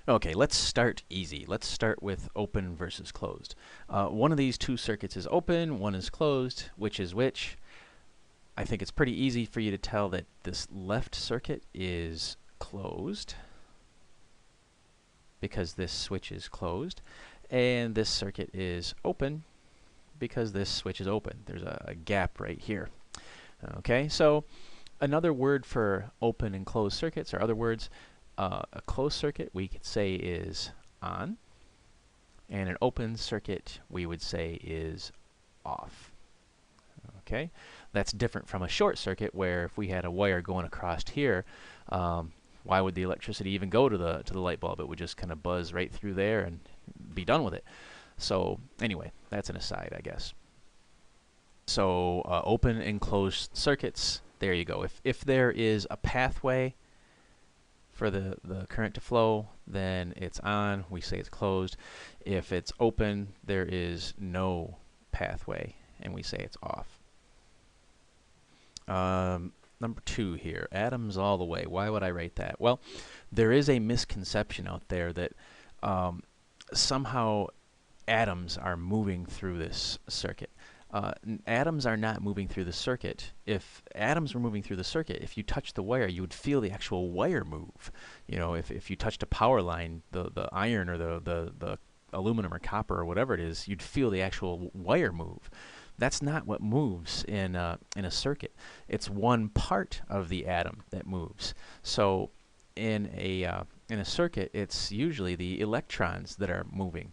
Okay, let's start easy. Let's start with open versus closed. One of these two circuits is open, one is closed. Which is which? I think it's pretty easy for you to tell that this left circuit is closed because this switch is closed, and this circuit is open because this switch is open. There's a gap right here. Okay, so another word for open and closed circuits, or other words, a closed circuit we could say is on, and an open circuit we would say is off. Okay, that's different from a short circuit where if we had a wire going across here, why would the electricity even go to the light bulb? It would just kind of buzz right through there and be done with it. So anyway, that's an aside, I guess. So open and closed circuits, there you go. If there is a pathway for the current to flow, then it's on, we say it's closed. If it's open, there is no pathway, and we say it's off. Number 2 here, atoms all the way. Why would I write that? Well, there is a misconception out there that somehow atoms are moving through this circuit. Atoms are not moving through the circuit. If atoms were moving through the circuit, if you touched the wire, you would feel the actual wire move. You know, if you touched a power line, the iron or the aluminum or copper or whatever it is, you'd feel the actual wire move. That's not what moves in a circuit. It's one part of the atom that moves. So in a circuit, it's usually the electrons that are moving.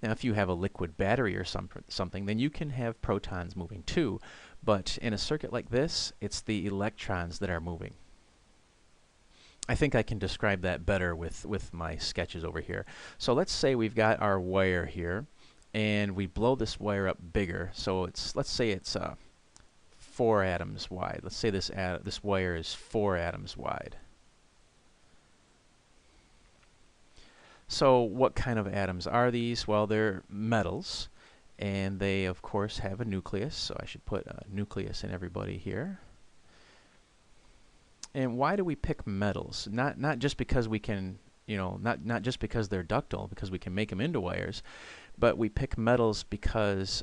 Now, if you have a liquid battery or something, then you can have protons moving too. But in a circuit like this, it's the electrons that are moving. I think I can describe that better with my sketches over here. So let's say we've got our wire here, and we blow this wire up bigger. So let's say it's 4 atoms wide. Let's say this wire is 4 atoms wide. So what kind of atoms are these? Well, they're metals, and they of course have a nucleus, so I should put a nucleus in everybody here. And why do we pick metals? Not just because we can, you know, not just because they're ductile, because we can make them into wires, but we pick metals because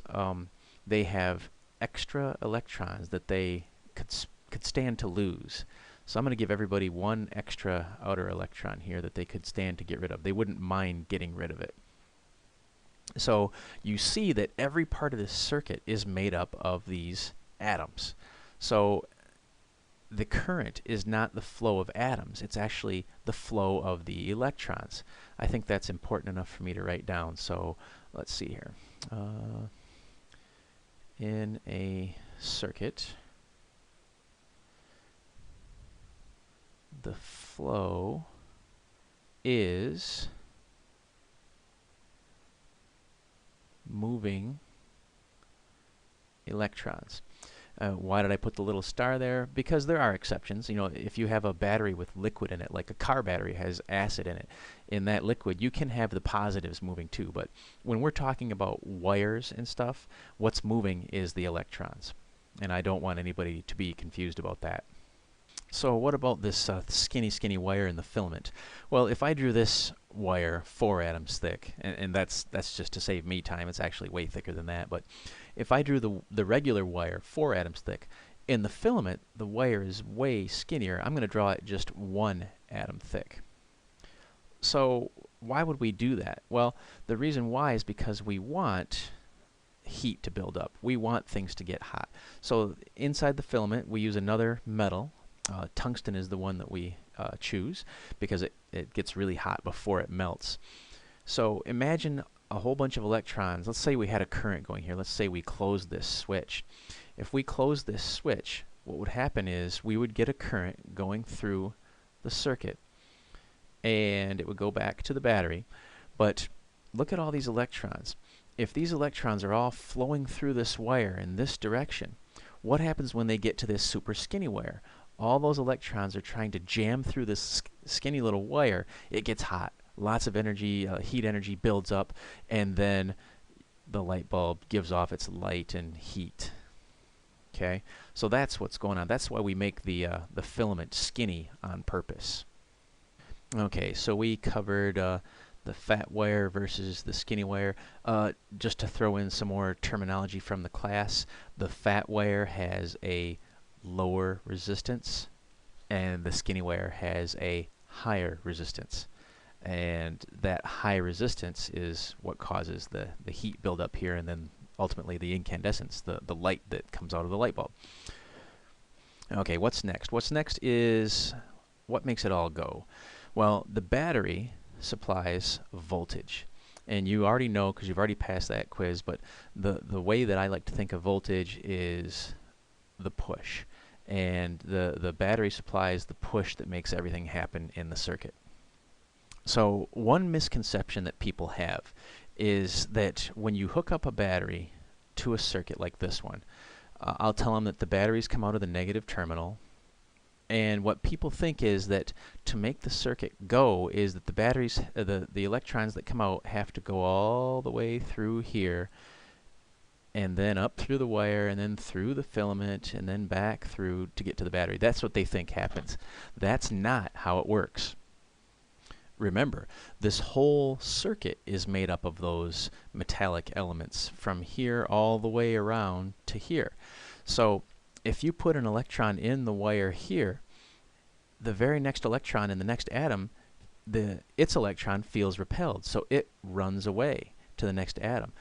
they have extra electrons that they could stand to lose. So I'm going to give everybody one extra outer electron here that they could stand to get rid of. They wouldn't mind getting rid of it. So you see that every part of this circuit is made up of these atoms. So the current is not the flow of atoms. It's actually the flow of the electrons. I think that's important enough for me to write down. So let's see here. In a circuit, the flow is moving electrons. Why did I put the little star there? Because there are exceptions. You know, if you have a battery with liquid in it, like a car battery has acid in it, in that liquid you can have the positives moving too. But when we're talking about wires and stuff, what's moving is the electrons. And I don't want anybody to be confused about that. So what about this skinny wire in the filament? Well, if I drew this wire 4 atoms thick, and that's just to save me time, it's actually way thicker than that, but if I drew the regular wire 4 atoms thick, in the filament the wire is way skinnier. I'm going to draw it just 1 atom thick. So why would we do that? Well, the reason why is because we want heat to build up. We want things to get hot. So inside the filament we use another metal. Tungsten is the one that we choose because it gets really hot before it melts. So imagine a whole bunch of electrons. Let's say we had a current going here. Let's say we closed this switch. If we close this switch, what would happen is we would get a current going through the circuit, and it would go back to the battery. But look at all these electrons. If these electrons are all flowing through this wire in this direction, what happens when they get to this super skinny wire? All those electrons are trying to jam through this skinny little wire. It gets hot. Lots of energy, heat energy builds up, and then the light bulb gives off its light and heat. Okay, so that's what's going on. That's why we make the filament skinny on purpose. Okay, so we covered the fat wire versus the skinny wire. Just to throw in some more terminology from the class, the fat wire has a lower resistance and the skinny wire has a higher resistance. And that high resistance is what causes the heat buildup here and then ultimately the incandescence, the light that comes out of the light bulb. Okay, what's next? What's next is what makes it all go? Well, the battery supplies voltage. And you already know because you've already passed that quiz, but the way that I like to think of voltage is the push. And the battery supplies the push that makes everything happen in the circuit. So one misconception that people have is that when you hook up a battery to a circuit like this one, I'll tell them that the batteries come out of the negative terminal. And what people think is that to make the circuit go is that the batteries, the electrons that come out have to go all the way through here and then up through the wire and then through the filament and then back through to get to the battery. That's what they think happens. That's not how it works. Remember, this whole circuit is made up of those metallic elements from here all the way around to here. So if you put an electron in the wire here, the very next electron in the next atom, its electron feels repelled, so it runs away to the next atom.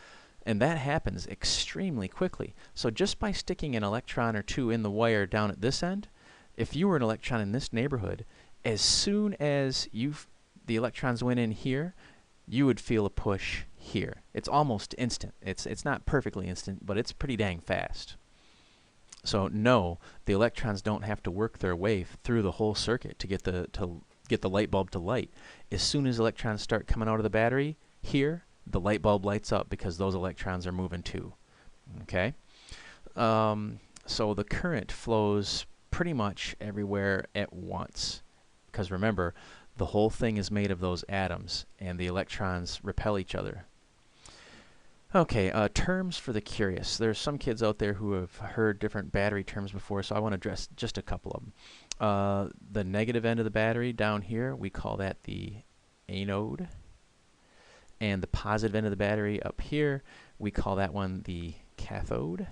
And that happens extremely quickly. So just by sticking an electron or two in the wire down at this end, if you were an electron in this neighborhood, as soon as the electrons went in here, you would feel a push here. It's almost instant. It's not perfectly instant, but it's pretty dang fast. So no, the electrons don't have to work their way through the whole circuit to get the light bulb to light. As soon as electrons start coming out of the battery here, the light bulb lights up because those electrons are moving too. Okay? So the current flows pretty much everywhere at once. Because remember, the whole thing is made of those atoms, and the electrons repel each other. Okay, terms for the curious. There's some kids out there who have heard different battery terms before, so I want to address just a couple of them. The negative end of the battery down here, we call that the anode. And the positive end of the battery up here, we call that one the cathode.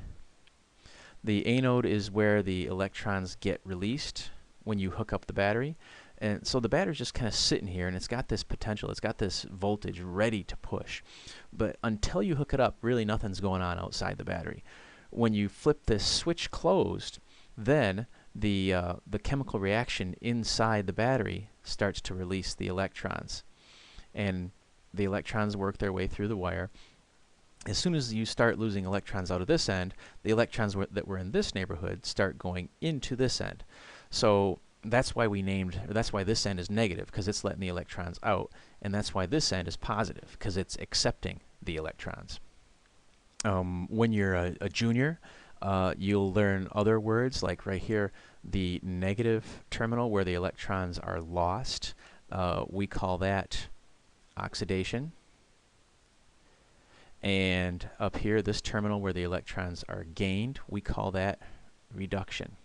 The anode is where the electrons get released when you hook up the battery. And so the battery's just kind of sitting here, and it's got this potential, it's got this voltage ready to push. But until you hook it up, really nothing's going on outside the battery. When you flip this switch closed, then the chemical reaction inside the battery starts to release the electrons. And the electrons work their way through the wire. As soon as you start losing electrons out of this end, the electrons that were in this neighborhood start going into this end. So that's why that's why this end is negative, because it's letting the electrons out, and that's why this end is positive, because it's accepting the electrons. When you're a junior, you'll learn other words, like right here, the negative terminal where the electrons are lost. We call that oxidation. And up here, this terminal where the electrons are gained, we call that reduction.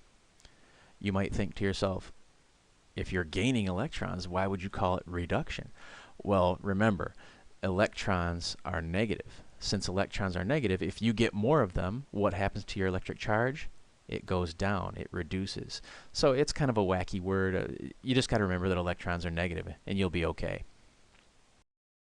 You might think to yourself, if you're gaining electrons, why would you call it reduction? Well, remember, electrons are negative. Since electrons are negative, if you get more of them, what happens to your electric charge? It goes down, it reduces. So it's kind of a wacky word. You just got to remember that electrons are negative, and you'll be okay.